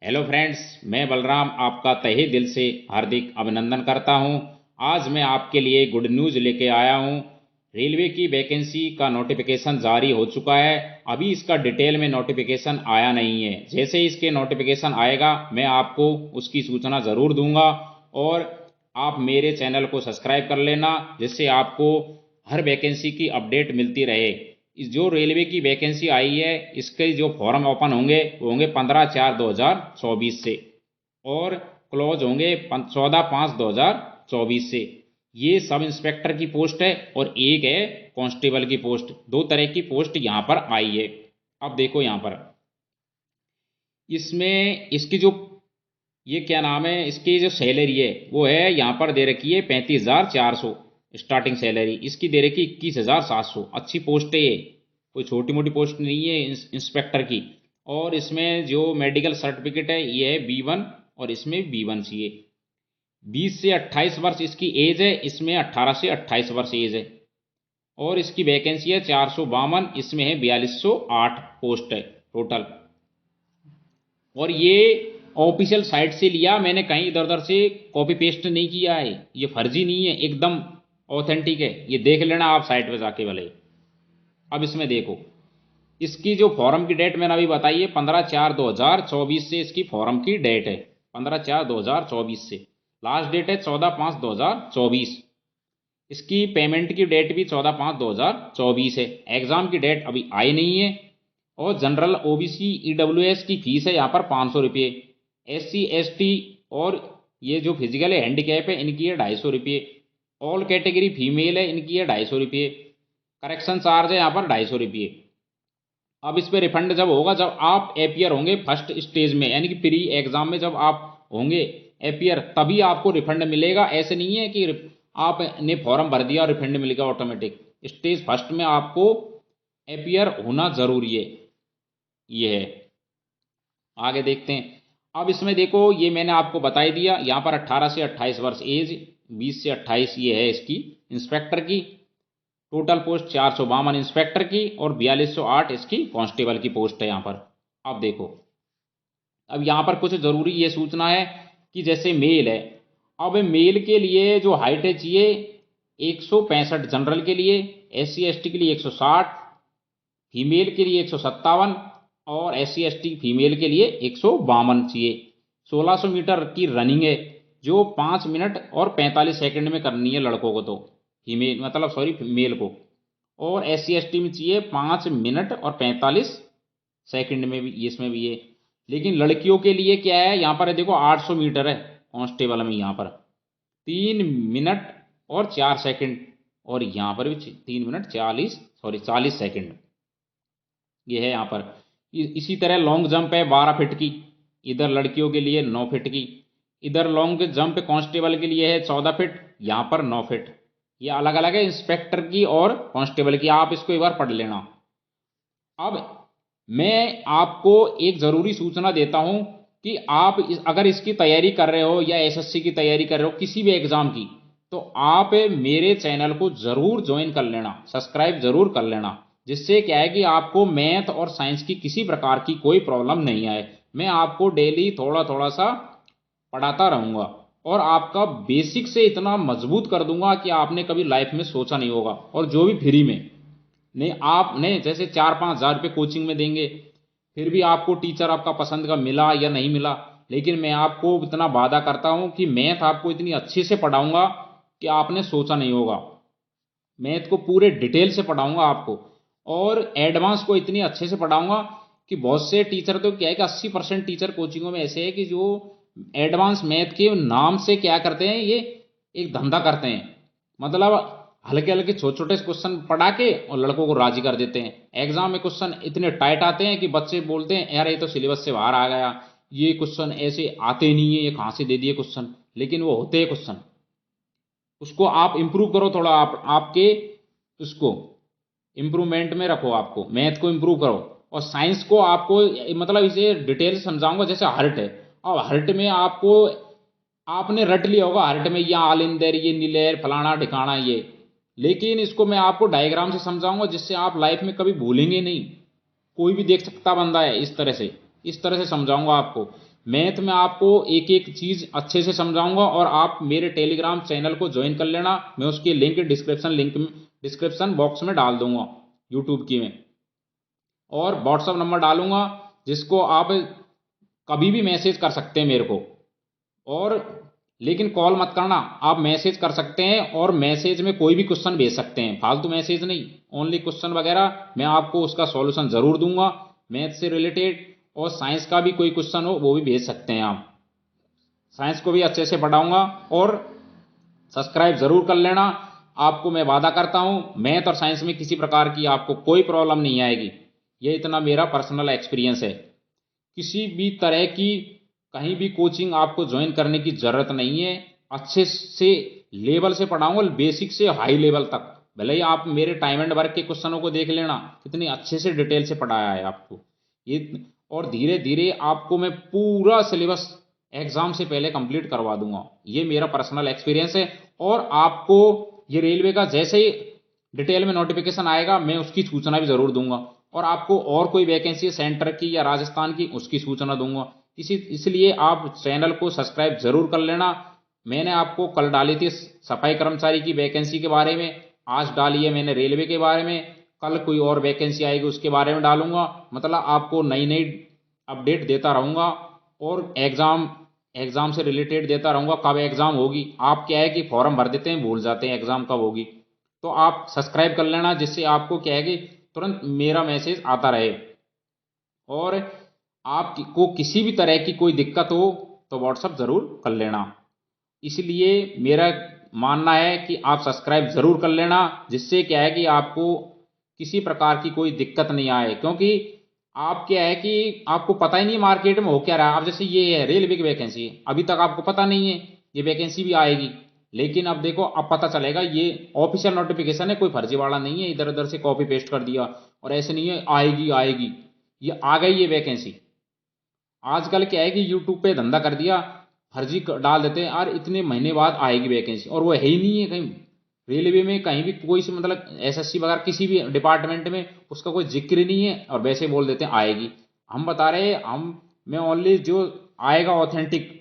Hello friends, मैं बलराम आपका तहे दिल से हार्दिक अभिनंदन करता हूं। आज मैं आपके लिए गुड न्यूज़ लेके आया हूं। रेलवे की वैकेंसी का नोटिफिकेशन जारी हो चुका है। अभी इसका डिटेल में नोटिफिकेशन आया नहीं है। जैसे ही इसके नोटिफिकेशन आएगा मैं आपको उसकी सूचना ज़रूर दूंगा। और आप मेरे चैनल को सब्सक्राइब कर लेना, जिससे आपको हर वैकेंसी की अपडेट मिलती रहे। जो रेलवे की वैकेंसी आई है, इसके जो फॉर्म ओपन होंगे वो होंगे 15/4/2024 से, और क्लोज होंगे 14/5/2024 से। ये सब इंस्पेक्टर की पोस्ट है और एक है कांस्टेबल की पोस्ट। दो तरह की पोस्ट यहाँ पर आई है। अब देखो यहाँ पर इसमें इसकी जो ये क्या नाम है, इसकी जो सैलरी है वो है यहाँ पर दे रखी है 35,400 स्टार्टिंग सैलरी। इसकी दे रखी 21,700। अच्छी पोस्ट है ये, कोई छोटी मोटी पोस्ट नहीं है इंस्पेक्टर की। और इसमें जो मेडिकल सर्टिफिकेट है ये है B1, और इसमें B1 चाहिए। 20 से 28 वर्ष इसकी एज है, इसमें 18 से 28 वर्ष एज है। और इसकी वैकेंसी है 452, इसमें है 4208 पोस्ट है टोटल। और ये ऑफिशियल साइट से लिया मैंने, कहीं इधर उधर से कॉपी पेस्ट नहीं किया है। ये फर्जी नहीं है, एकदम ऑथेंटिक है। ये देख लेना आप साइट पे जाके भले। अब इसमें देखो, इसकी जो फॉर्म की डेट मैंने अभी बताई है 15/4/2024 से इसकी फॉर्म की डेट है। 15/4/2024 से लास्ट डेट है 14/5/2024। इसकी पेमेंट की डेट भी 14/5/2024 है। एग्जाम की डेट अभी आई नहीं है। और जनरल OBC EWS की फीस है यहाँ पर 500 रुपये। SC ST और ये जो फिजिकल हैंडीकैप है इनकी है 250 रुपये। ऑल कैटेगरी फीमेल है, इनकी है 250 रुपये। करेक्शन चार्ज है यहाँ पर 250 रुपये। अब इस पर रिफंड जब होगा जब आप एपियर होंगे फर्स्ट स्टेज में, यानी कि प्री एग्जाम में जब आप होंगे एपियर, तभी आपको रिफंड मिलेगा। ऐसे नहीं है कि आपने फॉर्म भर दिया और रिफंड मिल गया ऑटोमेटिक। स्टेज फर्स्ट में आपको एपियर होना जरूरी है। ये है। आगे देखते हैं। अब इसमें देखो, ये मैंने आपको बता ही दिया। यहाँ पर 18 से 28 वर्ष एज, 20 से 28 ये है इसकी इंस्पेक्टर की। टोटल पोस्ट 452 इंस्पेक्टर की और 4208 इसकी कांस्टेबल की पोस्ट है यहाँ पर। अब देखो, अब यहाँ पर कुछ जरूरी ये सूचना है कि जैसे मेल है, अब मेल के लिए जो हाइट है चाहिए 165 जनरल के लिए, SC ST के लिए 160, फीमेल के लिए 157, और SC ST फीमेल के लिए 152 चाहिए। 1600 मीटर की रनिंग है, जो 5 मिनट और 45 सेकंड में करनी है लड़कों को, तो फीमेल मतलब सॉरी मेल को। और SC ST में चाहिए 5 मिनट और 45 सेकंड में भी, इसमें भी है। लेकिन लड़कियों के लिए क्या है, यहाँ पर है देखो 800 मीटर है कांस्टेबल में, यहाँ पर 3 मिनट और 4 सेकंड, और यहाँ पर भी 3 मिनट 40 सेकंड ये है यहाँ पर। इसी तरह लॉन्ग जंप है 12 फीट की, इधर लड़कियों के लिए 9 फीट की। इधर लॉन्ग जंप कांस्टेबल के लिए है 14 फीट, यहाँ पर 9 फीट। ये अलग अलग है इंस्पेक्टर की और कांस्टेबल की, आप इसको एक बार पढ़ लेना। अब मैं आपको एक जरूरी सूचना देता हूं कि आप अगर इसकी तैयारी कर रहे हो या SSC की तैयारी कर रहे हो किसी भी एग्जाम की, तो आप मेरे चैनल को जरूर ज्वाइन कर लेना, सब्सक्राइब जरूर कर लेना। जिससे क्या है कि आपको मैथ और साइंस की किसी प्रकार की कोई प्रॉब्लम नहीं आए। मैं आपको डेली थोड़ा थोड़ा सा पढ़ाता रहूंगा और आपका बेसिक से इतना मजबूत कर दूंगा कि आपने कभी लाइफ में सोचा नहीं होगा। और जो भी फ्री में नहीं, आपने जैसे 4-5 हज़ार रुपये कोचिंग में देंगे, फिर भी आपको टीचर आपका पसंद का मिला या नहीं मिला, लेकिन मैं आपको इतना वादा करता हूं कि मैथ आपको इतनी अच्छे से पढ़ाऊंगा कि आपने सोचा नहीं होगा। मैथ को पूरे डिटेल से पढ़ाऊंगा आपको, और एडवांस को इतनी अच्छे से पढ़ाऊंगा कि बहुत से टीचर तो क्या है कि 80% टीचर कोचिंगों में ऐसे है कि जो एडवांस मैथ के नाम से क्या करते हैं, ये एक धंधा करते हैं। मतलब हल्के हल्के छोटे छोटे क्वेश्चन पढ़ा के और लड़कों को राजी कर देते हैं। एग्जाम में क्वेश्चन इतने टाइट आते हैं कि बच्चे बोलते हैं यार ये तो सिलेबस से बाहर आ गया, ये क्वेश्चन ऐसे आते नहीं है, ये कहाँ से दे दिए क्वेश्चन। लेकिन वो होते हैं क्वेश्चन। उसको आप इंप्रूव करो थोड़ा, आपके उसको इंप्रूवमेंट में रखो, आपको मैथ को इंप्रूव करो। और साइंस को आपको मतलब इसे डिटेल से समझाऊंगा। जैसे हर्ट है, और हर्ट में आपको आपने रट लिया होगा, हर्ट में ये आलिंदर, ये नीलेर, फलाना ठिकाना ये, लेकिन इसको मैं आपको डायग्राम से समझाऊंगा जिससे आप लाइफ में कभी भूलेंगे नहीं। कोई भी देख सकता बंदा है, इस तरह से समझाऊंगा आपको मैथ में आपको एक एक चीज़ अच्छे से समझाऊंगा, और आप मेरे टेलीग्राम चैनल को ज्वाइन कर लेना। मैं उसकी डिस्क्रिप्शन बॉक्स में डाल दूंगा, यूट्यूब की में। और व्हाट्सअप नंबर डालूंगा, जिसको आप कभी भी मैसेज कर सकते हैं मेरे को। और लेकिन कॉल मत करना, आप मैसेज कर सकते हैं, और मैसेज में कोई भी क्वेश्चन भेज सकते हैं, फालतू मैसेज नहीं, ओनली क्वेश्चन वगैरह मैं आपको उसका सॉल्यूशन जरूर दूंगा, मैथ से रिलेटेड। और साइंस का भी कोई क्वेश्चन हो वो भी भेज सकते हैं आप, साइंस को भी अच्छे से पढ़ाऊंगा। और सब्सक्राइब जरूर कर लेना। आपको मैं वादा करता हूं, मैथ और साइंस में किसी प्रकार की आपको कोई प्रॉब्लम नहीं आएगी। ये इतना मेरा पर्सनल एक्सपीरियंस है। किसी भी तरह की कहीं भी कोचिंग आपको ज्वाइन करने की जरूरत नहीं है। अच्छे से लेवल से पढ़ाऊंगा, बेसिक से हाई लेवल तक। भले ही आप मेरे टाइम एंड वर्क के क्वेश्चनों को देख लेना, कितनी अच्छे से डिटेल से पढ़ाया है आपको ये। और धीरे धीरे आपको मैं पूरा सिलेबस एग्जाम से पहले कंप्लीट करवा दूंगा, ये मेरा पर्सनल एक्सपीरियंस है। और आपको ये रेलवे का जैसे ही डिटेल में नोटिफिकेशन आएगा, मैं उसकी सूचना भी जरूर दूंगा। और आपको और कोई वैकेंसी सेंटर की या राजस्थान की, उसकी सूचना दूंगा। इसलिए आप चैनल को सब्सक्राइब जरूर कर लेना। मैंने आपको कल डाली थी सफाई कर्मचारी की वैकेंसी के बारे में, आज डाली है मैंने रेलवे के बारे में, कल कोई और वैकेंसी आएगी उसके बारे में डालूंगा। मतलब आपको नई नई अपडेट देता रहूंगा, और एग्जाम से रिलेटेड देता रहूंगा। कब एग्जाम होगी, आप क्या है कि फॉर्म भर देते हैं, भूल जाते हैं एग्जाम कब होगी। तो आप सब्सक्राइब कर लेना, जिससे आपको क्या है कि तुरंत मेरा मैसेज आता रहे। और आपको किसी भी तरह की कोई दिक्कत हो तो व्हाट्सअप जरूर कर लेना। इसलिए मेरा मानना है कि आप सब्सक्राइब जरूर कर लेना, जिससे क्या है कि आपको किसी प्रकार की कोई दिक्कत नहीं आए। क्योंकि आप क्या है कि आपको पता ही नहीं मार्केट में हो क्या रहा है। अब जैसे ये है रेलवे की वैकेंसी, अभी तक आपको पता नहीं है ये वैकेंसी भी आएगी। लेकिन अब देखो, अब पता चलेगा, ये ऑफिशियल नोटिफिकेशन है, कोई फर्जीवाड़ा नहीं है इधर उधर से कॉपी पेस्ट कर दिया। और ऐसे नहीं है आएगी आएगी, ये आ गई ये वैकेंसी। आजकल क्या है कि यूट्यूब पे धंधा कर दिया, फर्जी डाल देते हैं यार, इतने महीने बाद आएगी वैकेंसी, और वो है ही नहीं है कहीं। रेलवे में कहीं भी कोई से मतलब एसएससी वगैरह किसी भी डिपार्टमेंट में उसका कोई जिक्र ही नहीं है, और वैसे बोल देते हैं आएगी। हम बता रहे हैं, मैं ओनली जो आएगा ऑथेंटिक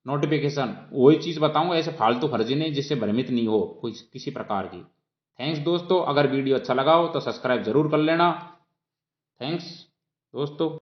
नोटिफिकेशन वही चीज़ बताऊंगा, ऐसे फालतू फर्जी नहीं, जिससे भ्रमित नहीं हो कोई किसी प्रकार की। थैंक्स दोस्तों, अगर वीडियो अच्छा लगा हो तो सब्सक्राइब जरूर कर लेना। थैंक्स दोस्तों।